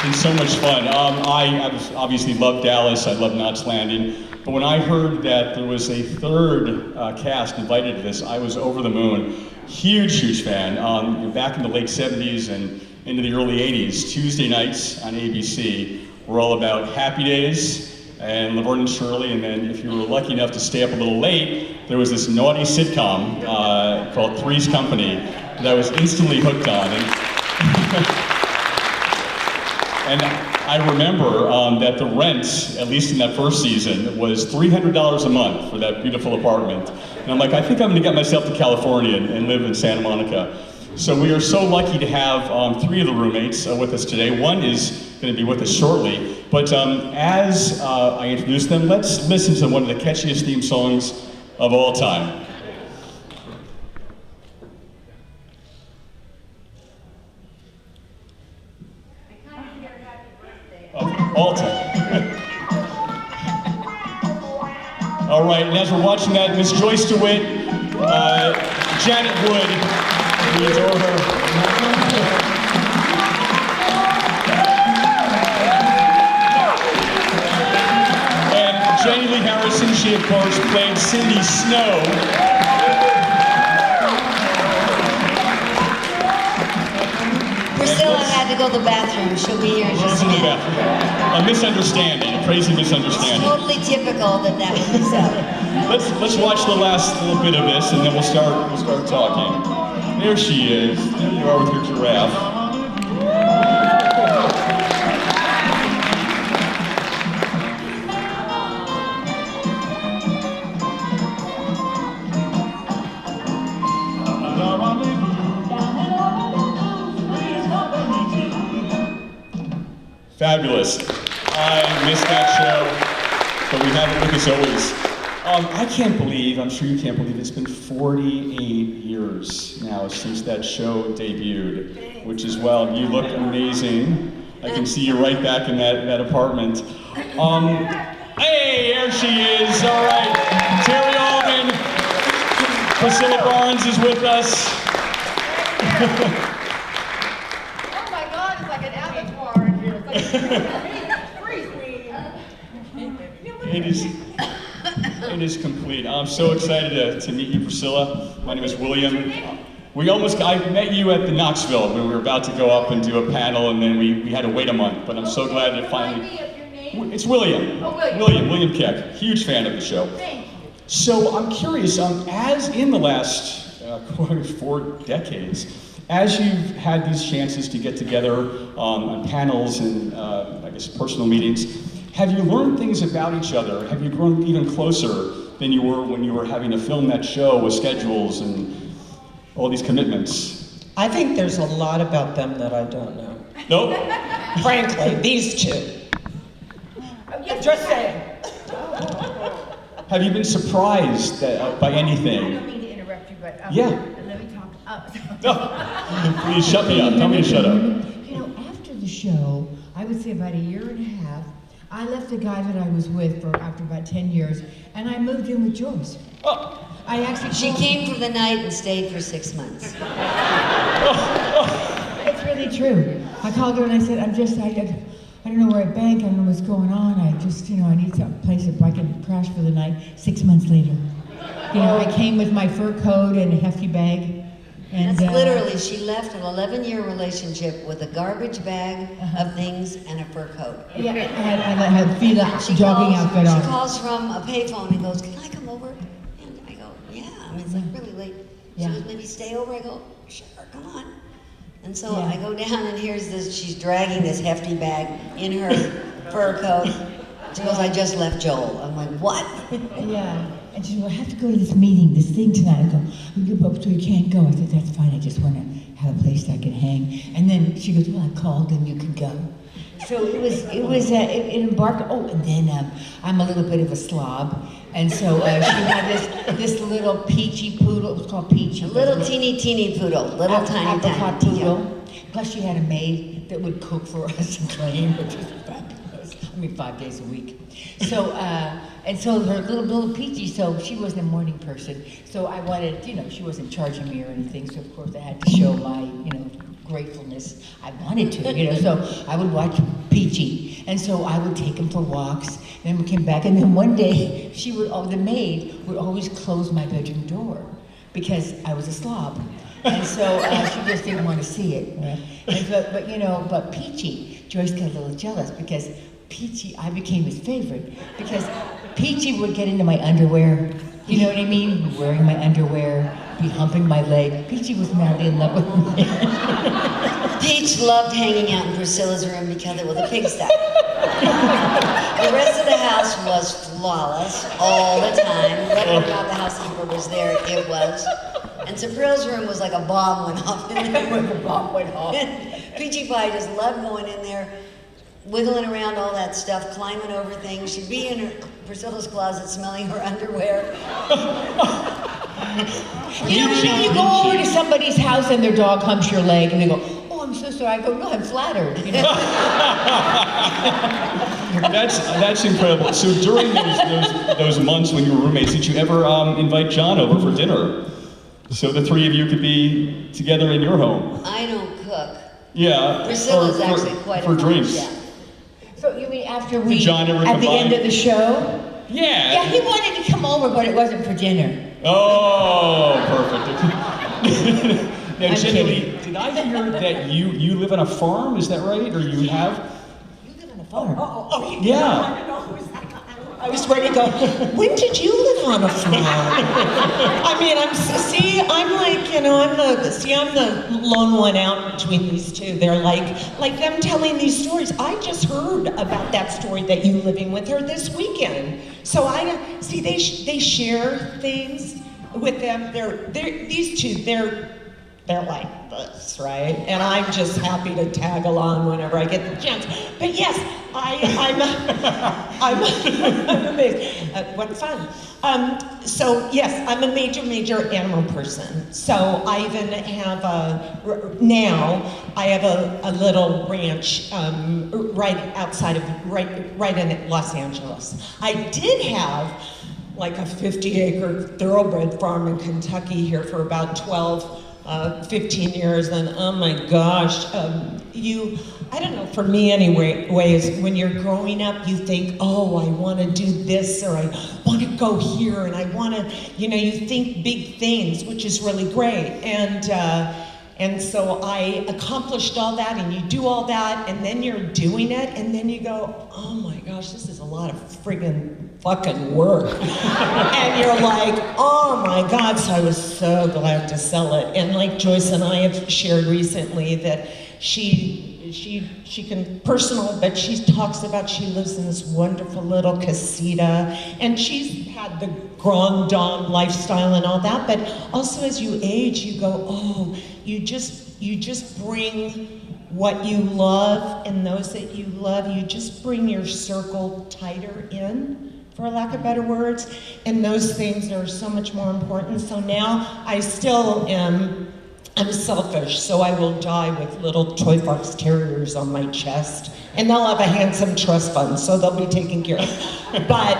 been so much fun. I obviously love Dallas. I love Knots Landing. But when I heard that there was a third cast invited to this, I was over the moon. Huge fan. Back in the late 70s and into the early 80s, Tuesday nights on ABC were all about Happy Days and Laverne and Shirley. And then if you were lucky enough to stay up a little late, there was this naughty sitcom called Three's Company that I was instantly hooked on. And I remember that the rent, at least in that first season, was $300 a month for that beautiful apartment. And I'm like, I think I'm gonna get myself to California and live in Santa Monica. So we are so lucky to have three of the roommates with us today. One is gonna be with us shortly. But as I introduce them, let's listen to one of the catchiest theme songs of all time. All time. All right, and as we're watching that, Miss Joyce DeWitt, Janet Wood, we adore her. And Jenilee Harrison, she of course played Cindy Snow. Priscilla had to go to the bathroom. She'll be here in just a minute. A misunderstanding, a crazy misunderstanding. It's totally typical that would be so. Let's watch the last little bit of this, and then we'll start talking. There she is. There you are with your giraffe. Fabulous. I missed that show, but we have it with us always. I can't believe, I'm sure you can't believe, it's been 48 years now since that show debuted, which is, well, you look amazing. I can see you right back in that apartment. Hey, there she is, all right. Terry Alden, Priscilla Barnes is with us. It is complete. I'm so excited to meet you, Priscilla. My name is William. I met you at the Knoxville when we were about to go up and do a panel, and then we had to wait a month, but I'm so glad to finally... It's William. Oh, William. William Keck. Huge fan of the show. Thank you. So I'm curious, as in the last 4 decades, as you've had these chances to get together on panels and I guess personal meetings, have you learned things about each other? Have you grown even closer than you were when you were having to film that show with schedules and all these commitments? I think there's a lot about them that I don't know. Nope. Frankly, these two. Just saying. Have you been surprised by I anything? don't mean to interrupt you, but Yeah. let me talk. No. Please shut me up. Tell me to shut up. You know, after the show, I would say about 1.5 years, I left the guy that I was with after about 10 years, and I moved in with Joyce. Oh. I actually She came for the night and stayed for 6 months. It's really true. I called her and I said, I don't know where I bank, I don't know what's going on. I just, I need some place if I can crash for the night. 6 months later. I came with my fur coat and a hefty bag. And, That's literally, she left an 11-year relationship with a garbage bag of things and a fur coat. Yeah, I had Fila jogging outfit on. She calls from a payphone and goes, "Can I come over?" And I go, "Yeah." I mean, it's like really late. She goes, "Maybe stay over." I go, "Sure, come on." And so I go down and here's this, she's dragging this hefty bag in her fur coat. She goes, "I just left Joel." I'm like, "What?" Yeah. And she said, "Well, I have to go to this meeting, this thing tonight." I go, "So you can't go?" I said, "That's fine, I just want to have a place I can hang." And then she goes, "Well, I called and you can go." So it embarked, and then I'm a little bit of a slob. And so she had this little peachy poodle, it was called Peachy. A little teeny poodle, little tiny apricot poodle. Plus she had a maid that would cook for us and clean, which was fabulous. 5 days a week. So, and so her little Peachy, so she wasn't a morning person. So I wanted, she wasn't charging me or anything. So of course I had to show my, gratefulness. I wanted to, you know, so I would watch Peachy, and so I would take him for walks, and then we came back, and then one day, the maid would always close my bedroom door, because I was a slob. And so she just didn't want to see it. Right? And but Peachy, Joyce got a little jealous because Peachy, I became his favorite because Peachy would get into my underwear. You know what I mean? Wearing my underwear, be humping my leg. Peachy was madly in love with me. Peach loved hanging out in Priscilla's room because it was a pigsty. The rest of the house was flawless all the time. Whether or not the housekeeper was there, it was. And Sabrille's room was like a bomb went off in there. When the bomb went off. Peachy Pie just loved going in there, wiggling around all that stuff, climbing over things. She'd be in Priscilla's closet smelling her underwear. You know, you go over to somebody's house and their dog humps your leg and they go, "Oh, I'm so sorry." I go, "No, I'm flattered." You know? That's incredible. So during those months when you were roommates, did you ever invite John over for dinner? So the three of you could be together in your home. I don't cook. Yeah. Priscilla's actually quite for a drinks. Yeah. So you mean after we, Did John ever at the combine? end of the show? Yeah. Yeah, he wanted to come over, but it wasn't for dinner. Oh, perfect. Now, I'm Jenilee, did I hear that you live on a farm? Is that right? Or you have? You live on a farm. Yeah. I was ready to go, when did you live on a farm? I mean, I'm like, you know, I'm the lone one out between these two. They're like them telling these stories. I just heard about that story that you living with her this weekend. So they share things with them. These two, they're like this, right? And I'm just happy to tag along whenever I get the chance. But yes, I'm amazed. What fun. So yes, I'm a major animal person. So I even have I have a little ranch right outside of, right in Los Angeles. I did have like a 50-acre thoroughbred farm in Kentucky here for about 15 years, and oh my gosh, I don't know, for me anyways, when you're growing up, you think, oh, I want to do this, or I want to go here, and I want to, you think big things, which is really great, and so I accomplished all that, and you do all that, and then you're doing it, and then you go, oh my gosh, this is a lot of friggin' fucking work. And you're like, oh my God, so I was so glad to sell it. And like Joyce and I have shared recently that she can, personal, but she talks about she lives in this wonderful little casita, and she's had the grand dame lifestyle and all that, but also as you age, you go, oh, you just bring what you love and those that you love, you just bring your circle tighter in, for lack of better words, and those things are so much more important. So now I still am, I'm selfish, so I will die with little toy fox terriers on my chest, and they'll have a handsome trust fund, so they'll be taken care of. But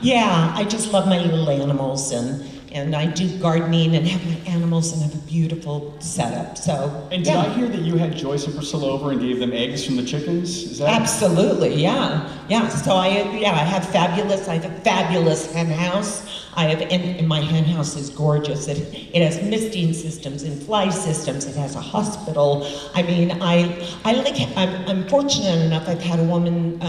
yeah, I just love my little animals, and I do gardening and have my animals and have a beautiful setup. So and did I hear that you had Joyce and Priscilla over and gave them eggs from the chickens? Is that absolutely? Yeah. So I have a fabulous hen house. And my hen house is gorgeous. It has misting systems and fly systems. It has a hospital. I mean, I'm fortunate enough. I've had a woman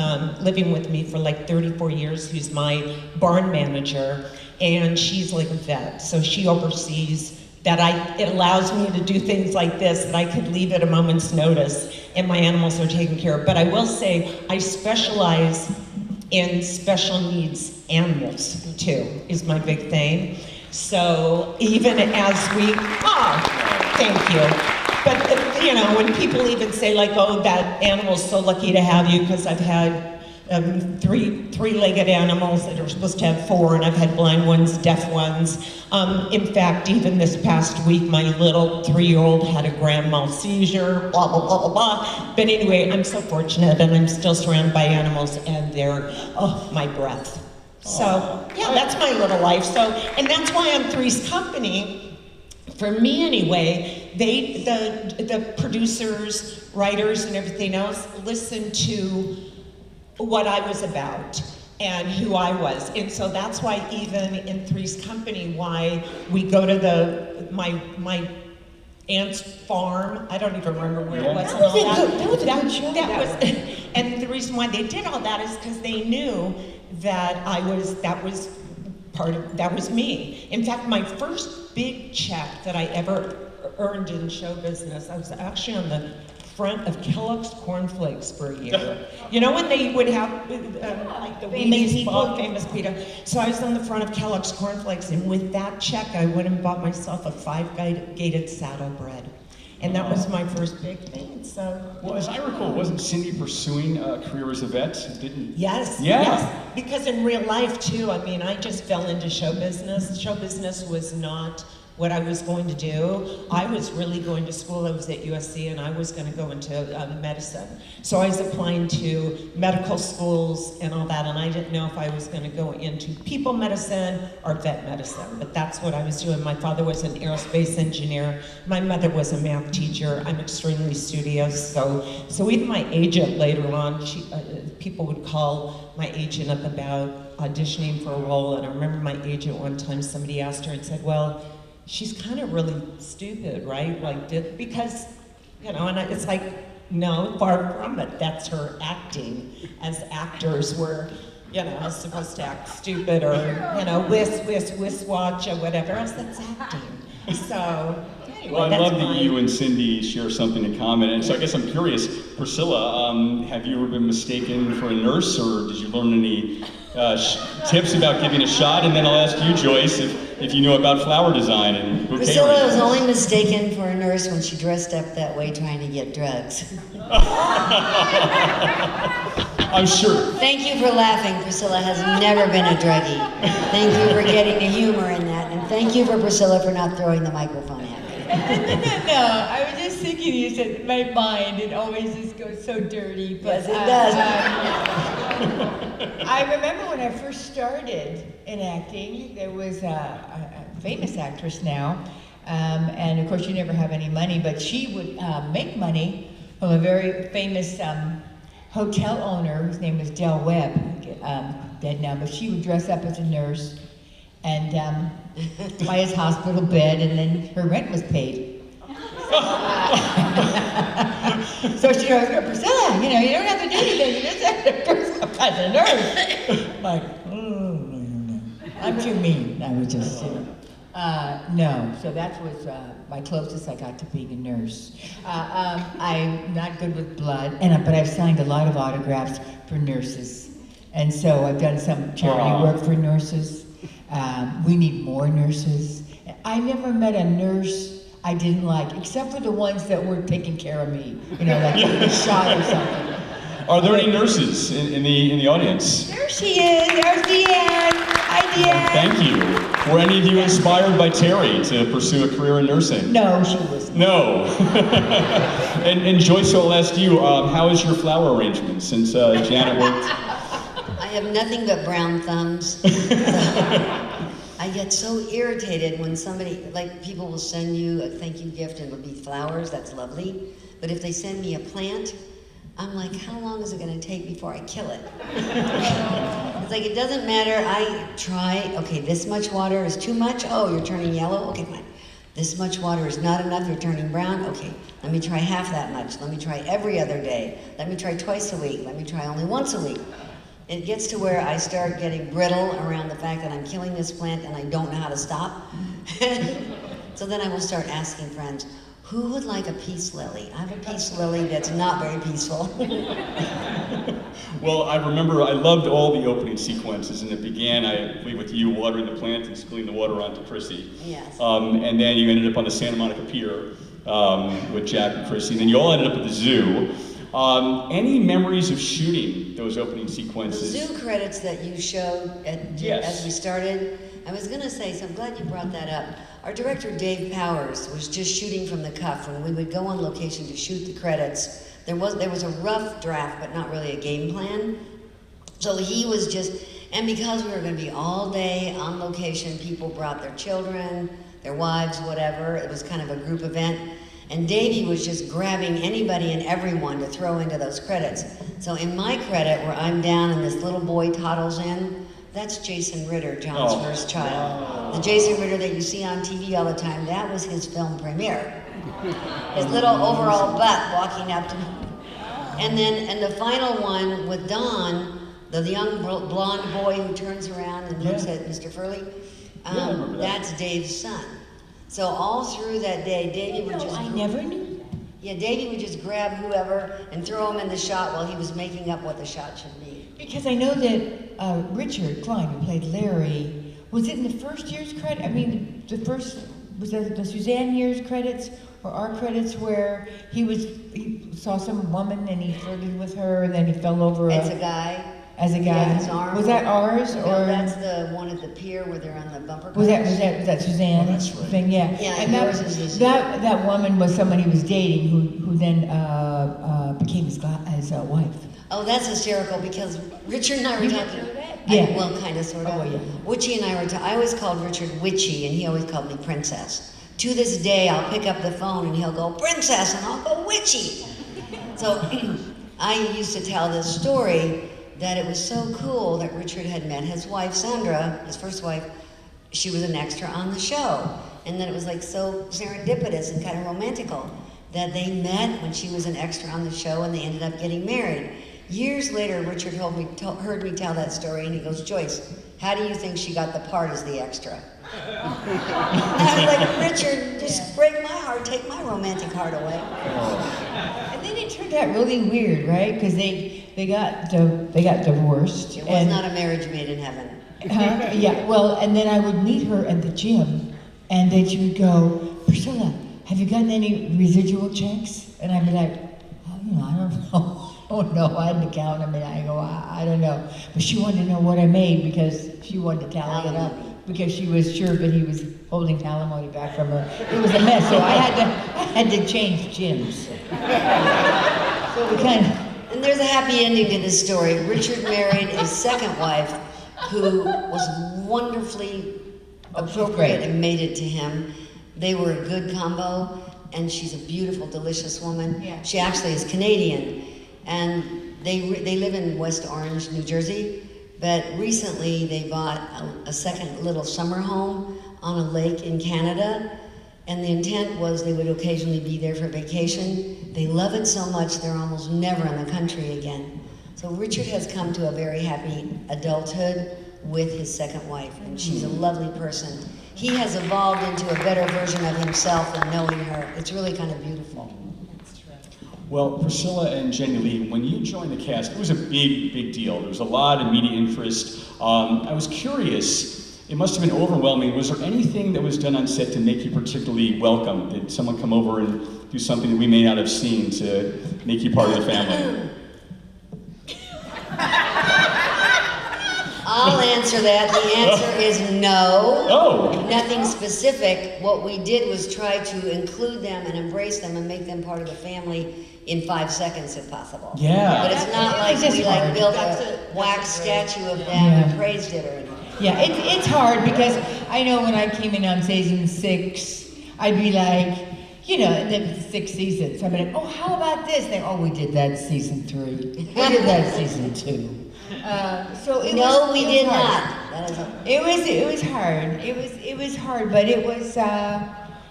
living with me for like 34 years who's my barn manager, and she's like a vet. So she oversees that. It allows me to do things like this that I could leave at a moment's notice, and my animals are taken care of. But I will say I specialize in special needs animals too, is my big thing. So even as thank you. But when people even say like, oh, that animal's so lucky to have you, because I've had three-legged animals that are supposed to have four, and I've had blind ones, deaf ones. In fact, even this past week, my little 3-year-old had a grand mal seizure, blah, blah, blah, blah, blah. But anyway, I'm so fortunate, and I'm still surrounded by animals, and they're, my breath. So, yeah, that's my little life. So, and that's why I'm Three's Company, for me anyway, the producers, writers, and everything else listened to what I was about and who I was. And so that's why even in Three's Company, why we go to my aunt's farm. I don't even remember where it was. That was a good show. And the reason why they did all that is because they knew that that was me. In fact, my first big check that I ever earned in show business, I was actually on the front of Kellogg's cornflakes for a year. You know when they would have like the Famous Wheaties, people. famous pita. So I was on the front of Kellogg's cornflakes, and with that check, I went and bought myself a 5-gated saddlebred. And that was my first big thing, so. Well, as I recall, wasn't Cindy pursuing a career as a vet? Didn't? Yes, Yeah. yes. Because in real life too, I mean, I just fell into show business. Show business was not what I was going to do. I was really going to school. I was at USC and I was going to go into medicine. So I was applying to medical schools and all that, and I didn't know if I was going to go into people medicine or vet medicine, but that's what I was doing. My father was an aerospace engineer. My mother was a math teacher. I'm extremely studious, so even my agent later on, people would call my agent up about auditioning for a role, and I remember my agent one time, somebody asked her and said, well, she's kind of really stupid, right? Like, because, you know, and it's like, no, far from it. That's her acting. As actors, we're, you know, supposed to act stupid or, you know, watch or whatever else. That's acting. So, anyway, Well, I that's love that mine. you and Cindy share something in common. And so I guess I'm curious, Priscilla, have you ever been mistaken for a nurse, or did you learn any tips about giving a shot? And then I'll ask you, Joyce, if you know about flower design and bouquet Priscilla was arrangement. only mistaken for a nurse when she dressed up that way trying to get drugs. I'm sure. Thank you for laughing. Priscilla has never been a druggie. Thank you for getting the humor in that. And thank you for Priscilla for not throwing the microphone at me. No, I was just thinking, you said my mind, it always just goes so dirty. But, Yes, it does. I remember when I first started in acting, there was a famous actress now, and of course you never have any money, but she would make money from a very famous hotel owner whose name was Del Webb, dead now, but she would dress up as a nurse and buy his hospital bed, and then her rent was paid. So she goes, Priscilla, you know, you don't have to do anything, you just have to dress up as a nurse. I'm like, I don't know. I'm too mean. I was just, no. So that was my closest I got to being a nurse. I'm not good with blood, but I've signed a lot of autographs for nurses. And so I've done some charity work for nurses. We need more nurses. I never met a nurse I didn't like, except for the ones that were taking care of me. You know, like a shot or something. Are there any nurses in the audience? There she is. There's Deanne. Hi, Deanne. Thank you. Were any of you inspired by Terry to pursue a career in nursing? No, she was not. No. and Joyce, I'll ask you, how is your flower arrangement since Janet worked? I have nothing but brown thumbs. I get so irritated when somebody, like people will send you a thank you gift and it'll be flowers, that's lovely. But if they send me a plant, I'm like, how long is it gonna take before I kill it? It's like, it doesn't matter, I try, okay, this much water is too much, oh, you're turning yellow, okay, fine. This much water is not enough, you're turning brown, okay, let me try half that much, let me try every other day, let me try twice a week, let me try only once a week. It gets to where I start getting brittle around the fact that I'm killing this plant and I don't know how to stop. So then I will start asking friends, who would like a peace lily? I have a peace lily that's not very peaceful. Well, I remember I loved all the opening sequences, and it began, I believe, with you watering the plant and spilling the water onto Chrissy. Yes. And then you ended up on the Santa Monica Pier with Jack and Chrissy, and then you all ended up at the zoo. Any memories of shooting those opening The sequences? zoo credits that you showed as we started, I was gonna say, so I'm glad you brought that up. Our director, Dave Powers, was just shooting from the cuff. When we would go on location to shoot the credits, there was a rough draft, but not really a game plan. So he was just, And because we were going to be all day on location, people brought their children, their wives, whatever. It was kind of a group event. And Davey was just grabbing anybody and everyone to throw into those credits. So in my credit, where I'm down and this little boy toddles in, that's Jason Ritter, John's first child. The Jason Ritter that you see on TV all the time, that was his film premiere. His little overall butt walking up to me. And the final one with Don, the young blonde boy who turns around and looks at Mr. Furley, that's Dave's son. So all through that day, Davey would just... I never knew. Yeah, Davey would just grab whoever and throw him in the shot while he was making up what the shot should be. Because I know that Richard Klein, who played Larry, was it in the first year's credit? I mean, the first, was that the Suzanne year's credits or our credits where he saw some woman and he flirted with her and then he fell over As a guy. As a guy. His arm. Was that ours or? No, that's the one at the pier where they're on the bumper cars. Was that Suzanne that's right. thing? Yeah. Yeah, and yours is that woman was someone he was dating who then became his wife. Oh, that's hysterical because Richard and I were You talking. didn't know that? Yeah. Yeah. Well, kind of, sort of. Oh, yeah. Witchy and I were I always called Richard Witchy and he always called me Princess. To this day, I'll pick up the phone and he'll go, Princess, and I'll go, Witchy. So I used to tell this story that it was so cool that Richard had met his wife, Sandra, his first wife. She was an extra on the show. And then it was like so serendipitous and kind of romantical that they met when she was an extra on the show and they ended up getting married. Years later, Richard heard me tell that story and he goes, Joyce, how do you think she got the part as the extra? I was like, Richard, just break my heart, take my romantic heart away. And then it turned out really weird, right? Because they got divorced. It was not a marriage made in heaven. Yeah, well, and then I would meet her at the gym, and then she would go, Priscilla, have you gotten any residual checks? And I'd be like, oh, I don't know. Oh no, I hadn't count. I mean, I go, I don't know. But she wanted to know what I made because she wanted to tally it up because she was sure that he was holding alimony back from her. It was a mess, so I had to change gyms. So we kind of. And there's a happy ending to this story. Richard married a second wife who was wonderfully appropriate and mated to him. They were a good combo, and she's a beautiful, delicious woman. Yeah. She actually is Canadian, and they live in West Orange, New Jersey, but recently they bought a second little summer home on a lake in Canada, and the intent was they would occasionally be there for vacation. They love it so much they're almost never in the country again. So Richard has come to a very happy adulthood with his second wife, and she's a lovely person. He has evolved into a better version of himself and knowing her. It's really kind of beautiful. Well, Priscilla and Jenilee, when you joined the cast, it was a big, big deal. There was a lot of media interest. I was curious, it must have been overwhelming. Was there anything that was done on set to make you particularly welcome? Did someone come over and do something that we may not have seen to make you part of the family? I'll answer that. The answer is no. Oh! Nothing specific. What we did was try to include them and embrace them and make them part of the family in 5 seconds if possible. Yeah. But it's not like we built a wax statue of them and praised it or anything. Yeah, it's hard because I know when I came in on season 6, I'd be like, you know, and then 6 seasons, I'd be like, oh, how about this? They, oh, we did that season 3. We did that season 2. So it No, was, we it was did hard. not. That is a, It was hard. It was hard, but it was.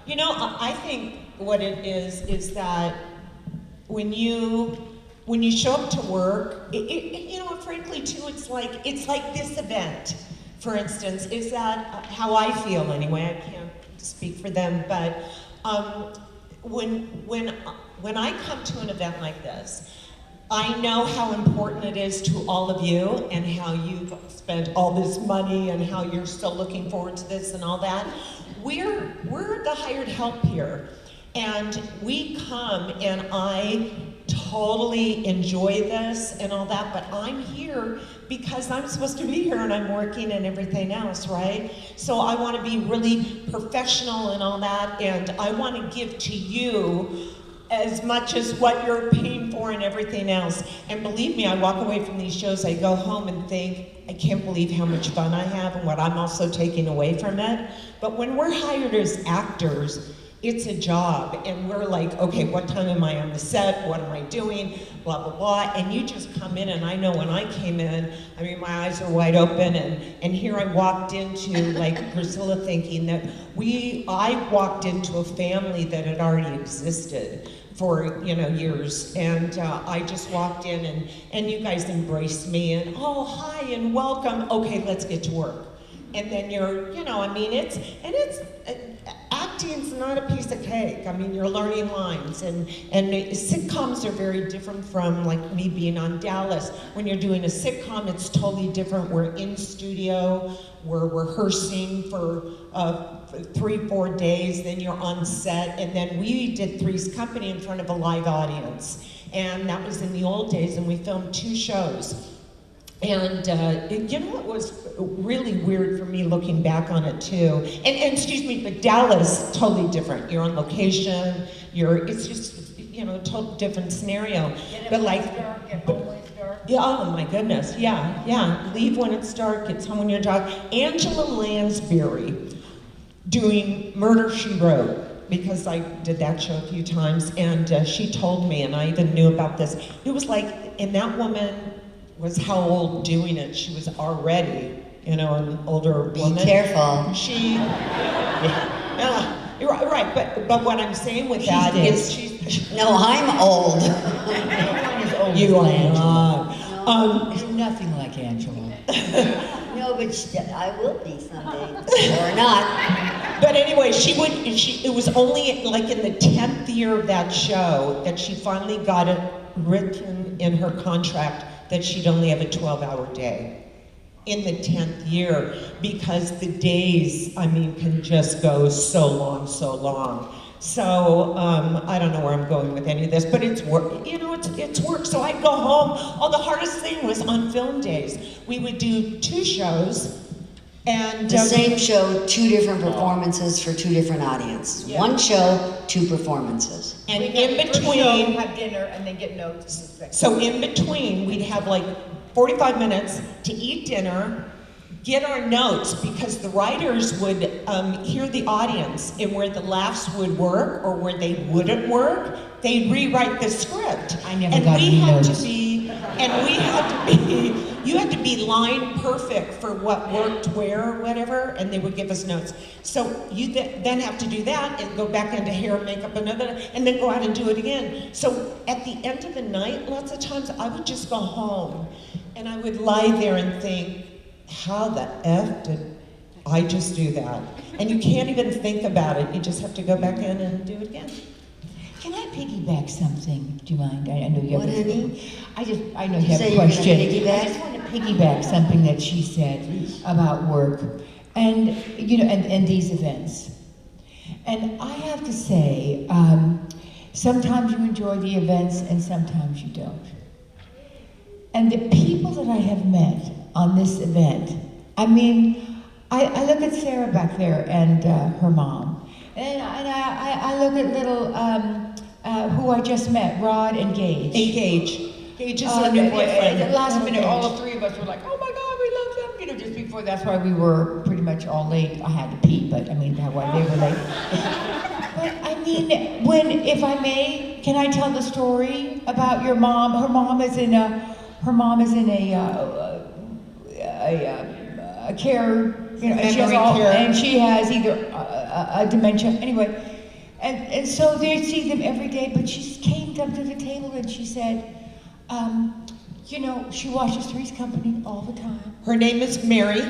You know, I think what it is that when you show up to work, you know, frankly too, it's like this event, for instance, is that how I feel anyway. I can't speak for them, but when I come to an event like this, I know how important it is to all of you and how you've spent all this money and how you're still looking forward to this and all that. We're the hired help here, and we come and I totally enjoy this and all that, but I'm here because I'm supposed to be here and I'm working and everything else, right? So I want to be really professional and all that, and I want to give to you as much as what you're paying for and everything else. And believe me, I walk away from these shows, I go home and think, I can't believe how much fun I have and what I'm also taking away from it. But when we're hired as actors, it's a job, and we're like, okay, what time am I on the set? What am I doing? Blah, blah, blah. And you just come in, and I know when I came in, I mean, my eyes are wide open, and here I walked into, like Priscilla, thinking that I walked into a family that had already existed for, years. And I just walked in, and you guys embraced me, and oh, hi, and welcome. Okay, let's get to work. And then you're, acting's not a piece of cake. I mean, you're learning lines, and sitcoms are very different from like me being on Dallas. When you're doing a sitcom, it's totally different. We're in studio, we're rehearsing for 3-4 days, then you're on set, and then we did Three's Company in front of a live audience. And that was in the old days, and we filmed 2 shows. And it was really weird for me looking back on it too. And excuse me, but Dallas, totally different. You're on location, it's just, a total different scenario. But like, get home when it's dark. Yeah, oh my goodness, yeah. Leave when it's dark, it's home when you're dark. Angela Lansbury doing Murder, She Wrote, because I did that show a few times, and she told me, and I even knew about this, it was like, and that woman was how old doing it? She was already, an older woman. Be careful. She, you're right, but what I'm saying with that is she's... No, I'm old. You are not. You're nothing like Angela. No, but I will be someday, or not. But anyway, it was only like in the 10th year of that show that she finally got it written in her contract that she'd only have a 12-hour day in the 10th year, because the days, can just go so long. So, I don't know where I'm going with any of this, but it's work, it's work. So I'd go home. The hardest thing was on film days. We would do 2 shows, and The same show, 2 different performances for 2 different audiences. Yeah. 1 show, 2 performances. and We'd in have the first show, between, have dinner, and then get notes. so in between, we'd have like 45 minutes to eat dinner, get our notes, because the writers would hear the audience, and where the laughs would work or where they wouldn't work, they'd rewrite the script. I never got any notes. You had to be line perfect for what worked where or whatever, and they would give us notes. So you then have to do that and go back into hair, makeup, and then go out and do it again. So at the end of the night, lots of times I would just go home and I would lie there and think, how the F did I just do that? And you can't even think about it. You just have to go back in and do it again. Can I piggyback something? Do you mind? I know you have What, a honey? I know you You have say a you're gonna question. piggyback? I just want to piggyback something that she said about work and and these events. And I have to say, sometimes you enjoy the events and sometimes you don't. And the people that I have met on this event, I look at Sarah back there and her mom, and I look at little who I just met, Rod and Gage. Gage is our new boyfriend. At the last minute, all the 3 of us were like, "Oh my God, we love them!" Just before. That's why we were pretty much all late. I had to pee, but that's why they were late. But if I may, can I tell the story about your mom? Her mom is in a care, and she has and she has either a dementia. Anyway, and so they see them every day. But she came up to the table and she said, she watches Three's Company all the time. Her name is Mary.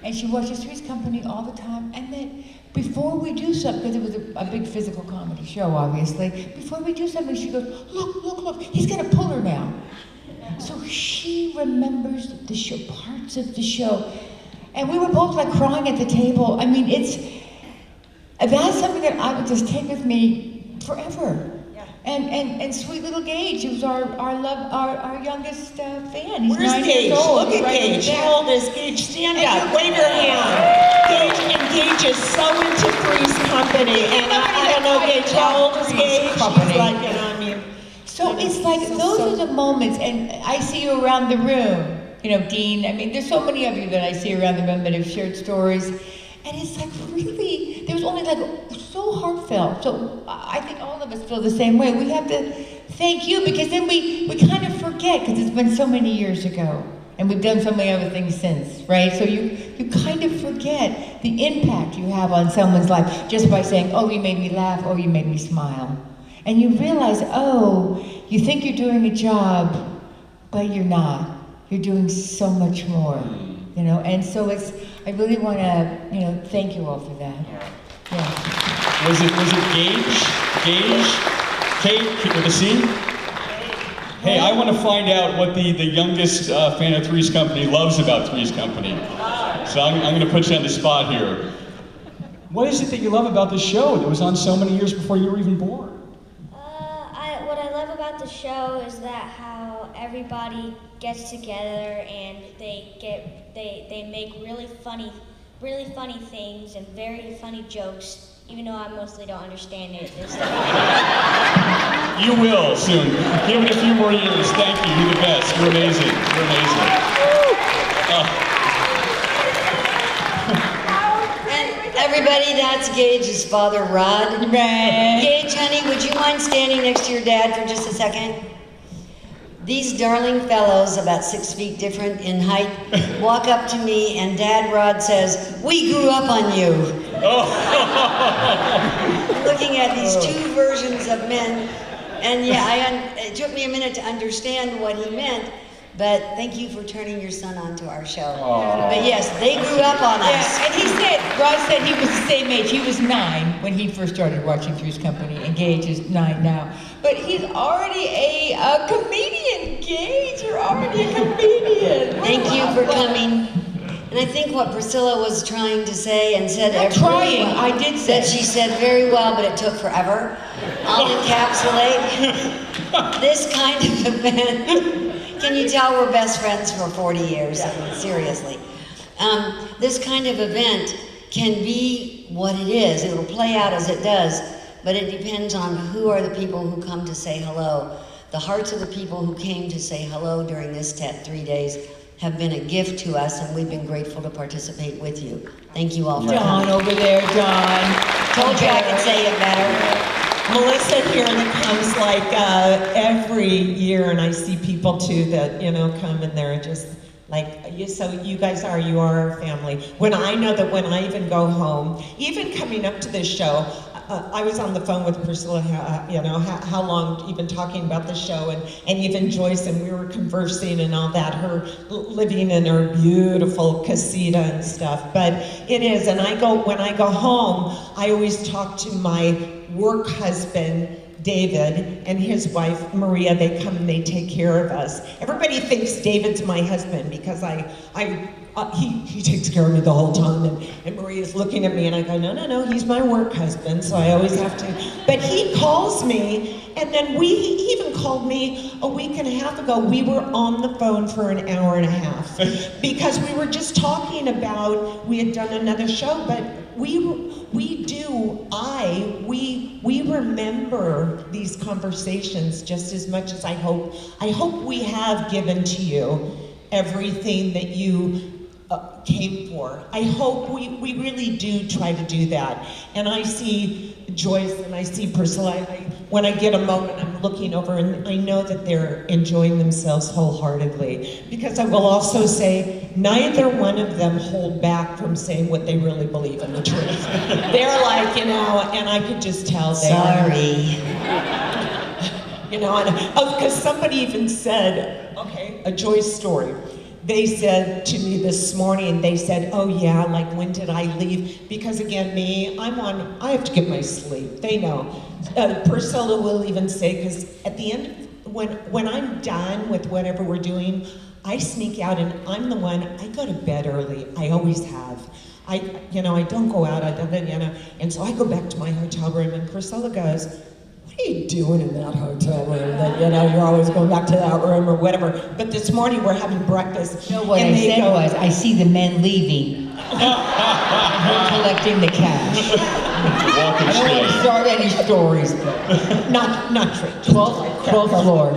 And she watches Three's Company all the time. And then before we do something, because it was a big physical comedy show, obviously, before we do something, she goes, look, he's gonna pull her now. So she remembers the show, parts of the show. And we were both like crying at the table. That's something that I would just take with me forever. Yeah. And sweet little Gage, who's our youngest fan. He's Where's 9 Gage? years old. Look at Right Gage. there. How old is Gage? Stand up. Wave your hand. Gage is so into Three's Company. And I don't know, Gage. Gage? How old is Gage? She's Company. like, you know, I mean. So it's like, those are the moments, and I see you around the room. You know, Dean, I mean, there's so many of you that I see around the room that have shared stories. And it's like really, there was only like so heartfelt. So I think all of us feel the same way. We have to thank you, because then we kind of forget, because it's been so many years ago. And we've done so many other things since, right? So you kind of forget the impact you have on someone's life just by saying, oh, you made me laugh, oh, you made me smile. And you realize, oh, you think you're doing a job, but you're not. You're doing so much more, you know? And so I really want to, you know, thank you all for that. Yeah. Was it Gage? Kate with a C? Hey, I want to find out what the youngest fan of Three's Company loves about Three's Company. So I'm going to put you on the spot here. What is it that you love about the show that was on so many years before you were even born? What I love about the show is that how everybody gets together and they make really funny things and very funny jokes, even though I mostly don't understand it. You will soon. Give it a few more years. Thank you. You're the best. You're amazing. You're amazing. And everybody, that's Gage's father, Rod. Right. Gage, honey, would you mind standing next to your dad for just a second? These darling fellows, about 6 feet different in height, walk up to me and Dad Rod says, "We grew up on you." Looking at these two versions of men, and yeah, it took me a minute to understand what he meant, but thank you for turning your son on to our show. But yes, they grew up on us. Yeah, and he said, Rod said he was the same age. He was 9 when he first started watching Three's Company, and Gage is 9 now. But he's already a comedian. Gage, you're already a comedian. Thank you for coming. And I think what Priscilla was trying to say and said Not trying, I did say. that she said very well, but it took forever. I'll encapsulate this kind of event. Can you tell we're best friends for 40 years? Seriously. This kind of event can be what it is. It will play out as it does, but it depends on who are the people who come to say hello. The hearts of the people who came to say hello during this 3 days have been a gift to us, and we've been grateful to participate with you. Thank you all for John coming. over there, John. Told you I could say it better. Melissa here comes like every year, and I see people too that, you know, come and they're just like, so you guys are our family. When I know that when I even go home, even coming up to this show, I was on the phone with Priscilla, you know, how long even talking about the show, and even Joyce, and we were conversing and all that, her living in her beautiful casita and stuff. But it is, and when I go home, I always talk to my work husband, David, and his wife, Maria. They come and they take care of us. Everybody thinks David's my husband because he takes care of me the whole time, and Maria's looking at me, and I go, no, he's my work husband, so I always have to. But he calls me, and then he even called me a week and a half ago. We were on the phone for an hour and a half because we were just talking about, we had done another show, but we remember these conversations just as much as I hope we have given to you everything that you came for. I hope we really do try to do that. And I see Joyce and I see Priscilla. When I get a moment, I'm looking over and I know that they're enjoying themselves wholeheartedly. Because I will also say, neither one of them hold back from saying what they really believe in the truth. They're like, you know, and I could just tell they Sorry. You know, because somebody even said, okay, a Joyce story. They said to me this morning, they said, oh yeah, like when did I leave? Because again, I have to get my sleep. They know. Priscilla will even say, because at the end, when I'm done with whatever we're doing, I sneak out and I'm the one, I go to bed early. I always have. I don't go out, and so I go back to my hotel room and Priscilla goes, what are you doing in that hotel room that, you're always going back to that room or whatever. But this morning we're having breakfast. No, what I said was, I see the men leaving. We're collecting the cash. Walk and I don't want to stay. start any stories, but Not true. 12th floor.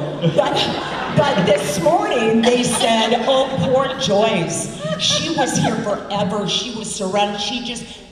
But this morning they said, oh, poor Joyce. She was here forever. She was surrounded.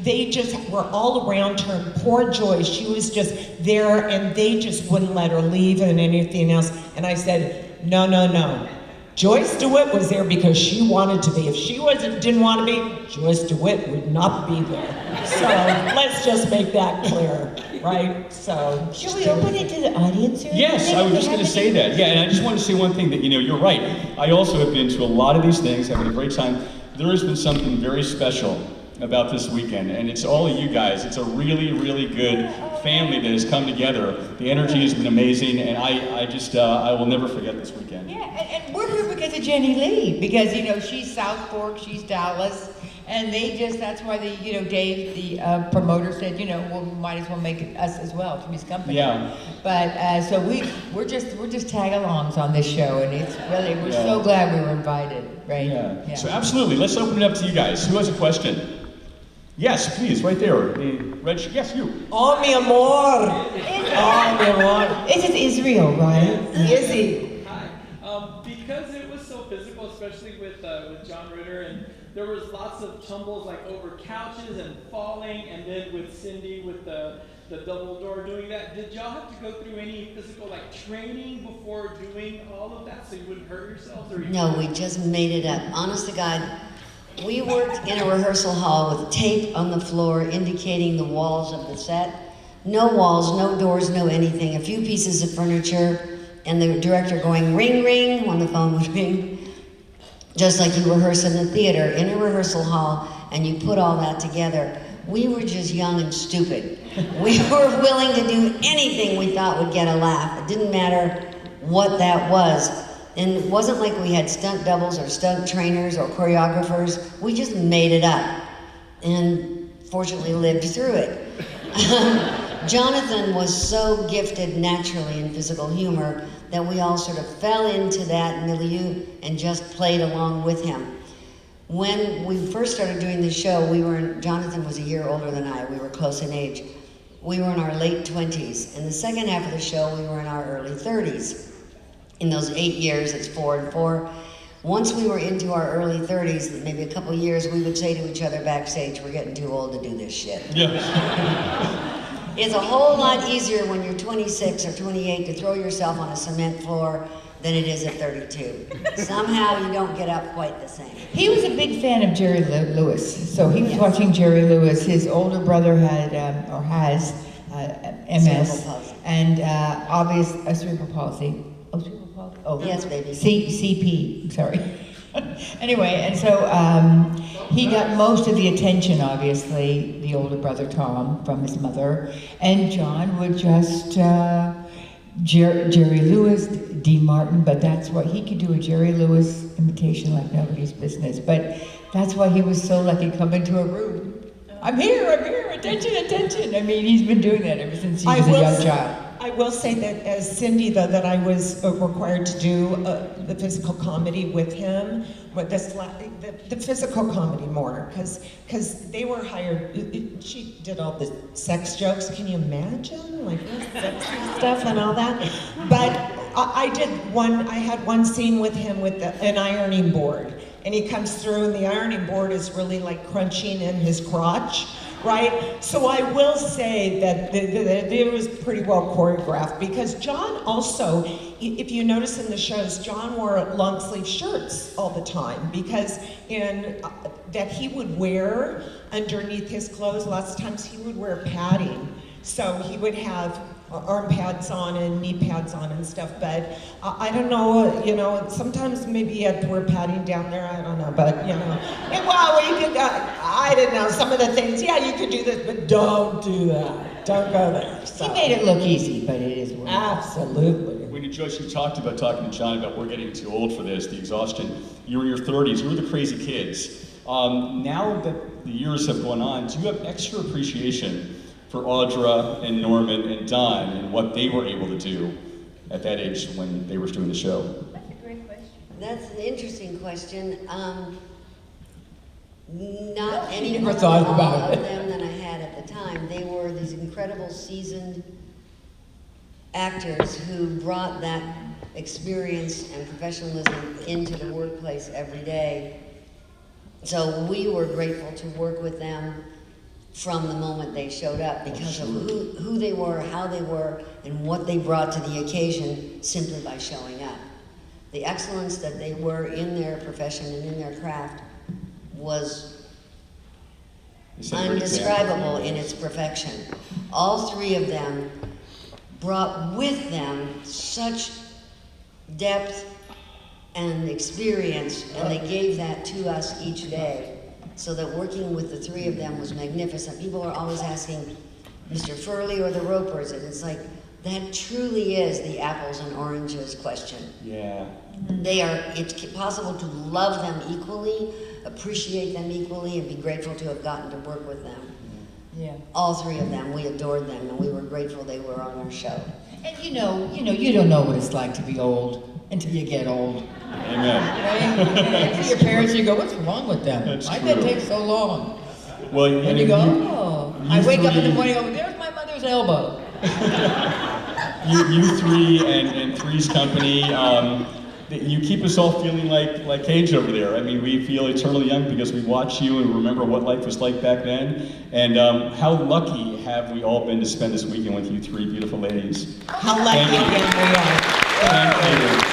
They just were all around her. And poor Joyce, she was just there, and they just wouldn't let her leave and anything else. And I said, no. Joyce DeWitt was there because she wanted to be. If she didn't want to be, Joyce DeWitt would not be there. So let's just make that clear, right? So Should we open it to the audience? Or Yes, anything? I was If just they going to have say any- that. Yeah, and I just want to say one thing that, you're right. I also have been to a lot of these things, having a great time. There has been something very special about this weekend, and it's all of you guys. It's a really, really good family that has come together. The energy has been amazing, and I will never forget this weekend. Yeah, and we're here because of Jenilee, because, she's Southfork, she's Dallas, and that's why Dave, the promoter said, well, we might as well make it us as well, Jimmy's company. Yeah. But, so we're just tag-alongs on this show, and it's really, we're so glad we were invited, right? Yeah. So absolutely, let's open it up to you guys. Who has a question? Yes, please, right there. The red shirt. Yes, you. oh, mi amor. Oh, mi amor. This is Israel, right? Izzy. Hi. Because it was so physical, especially with John Ritter, and there was lots of tumbles like over couches and falling, and then with Cindy with the double door doing that. Did y'all have to go through any physical training before doing all of that so you wouldn't hurt yourselves? Or No, we just made it up. Honest to God, we worked in a rehearsal hall with tape on the floor indicating the walls of the set. No walls, no doors, no anything. A few pieces of furniture, and the director going ring, ring when the phone would ring. Just like you rehearse in the theater, in a rehearsal hall, and you put all that together. We were just young and stupid. We were willing to do anything we thought would get a laugh. It didn't matter what that was. And it wasn't like we had stunt doubles or stunt trainers or choreographers. We just made it up and fortunately lived through it. Jonathan was so gifted naturally in physical humor that we all sort of fell into that milieu and just played along with him. When we first started doing the show, Jonathan was a year older than I. We were close in age. We were in our late 20s. In the second half of the show, we were in our early 30s. In those 8 years, it's 4 and 4. Once we were into our early 30s, maybe a couple years, we would say to each other backstage, we're getting too old to do this shit. Yeah. It's a whole lot easier when you're 26 or 28 to throw yourself on a cement floor than it is at 32. Somehow you don't get up quite the same. He was a big fan of Jerry Lewis, so he was Yes. watching Jerry Lewis. His older brother had, or has, MS, Cerebral palsy. and cerebral palsy. Oh, cerebral palsy? Oh, Yes, baby. CP, I'm sorry. Anyway, and so he got most of the attention, obviously, the older brother Tom, from his mother, and John would just, Jerry Lewis, Dean Martin, but that's what he could do, a Jerry Lewis imitation like nobody's business. But that's why he was so lucky come into a room. I'm here, attention, attention. I mean, he's been doing that ever since he was a young child. I will say that as Cindy, though, that I was required to do the physical comedy with him, but the physical comedy more, because they were hired. She did all the sex jokes. Can you imagine, like sexy stuff and all that? But I had one scene with him with an ironing board, and he comes through, and the ironing board is really like crunching in his crotch. Right? So I will say that it was pretty well choreographed, because John also, if you notice in the shows, John wore long sleeve shirts all the time, because that he would wear underneath his clothes, lots of times he would wear padding. So he would have arm pads on and knee pads on and stuff, but I don't know, sometimes maybe you have to wear padding down there, I don't know, but I didn't know, some of the things, yeah, you could do this, but don't do that, don't go there. So. He made it look easy, but it is work. Absolutely. When Joyce, you talked about talking to John about we're getting too old for this, the exhaustion. You were in your 30s, you were the crazy kids. Now that the years have gone on, do you have extra appreciation for Audra and Norman and Don and what they were able to do at that age when they were doing the show? That's a great question. That's an interesting question. Not any never more thought about of it. them than I had at the time. They were these incredible seasoned actors who brought that experience and professionalism into the workplace every day. So we were grateful to work with them from the moment they showed up because of who they were, how they were, and what they brought to the occasion simply by showing up. The excellence that they were in their profession and in their craft was undescribable in its perfection. All three of them brought with them such depth and experience, and they gave that to us each day. So that working with the three of them was magnificent. People are always asking, Mr. Furley or the Ropers, and it's like, that truly is the apples and oranges question. Yeah. It's possible to love them equally, appreciate them equally, and be grateful to have gotten to work with them. Yeah. All three of them, we adored them, and we were grateful they were on our show. And you don't know what it's like to be old until you get old. Amen. Right? And to your parents, you go, what's wrong with them? That's Why did true. it take so long? Well, And you go, oh. I wake up in the morning, oh, there's my mother's elbow. You three and Three's Company, you keep us all feeling like Cage over there. I mean, we feel eternally young because we watch you and remember what life was like back then. And how lucky have we all been to spend this weekend with you three beautiful ladies. How lucky Thank you. again we are. Thank you.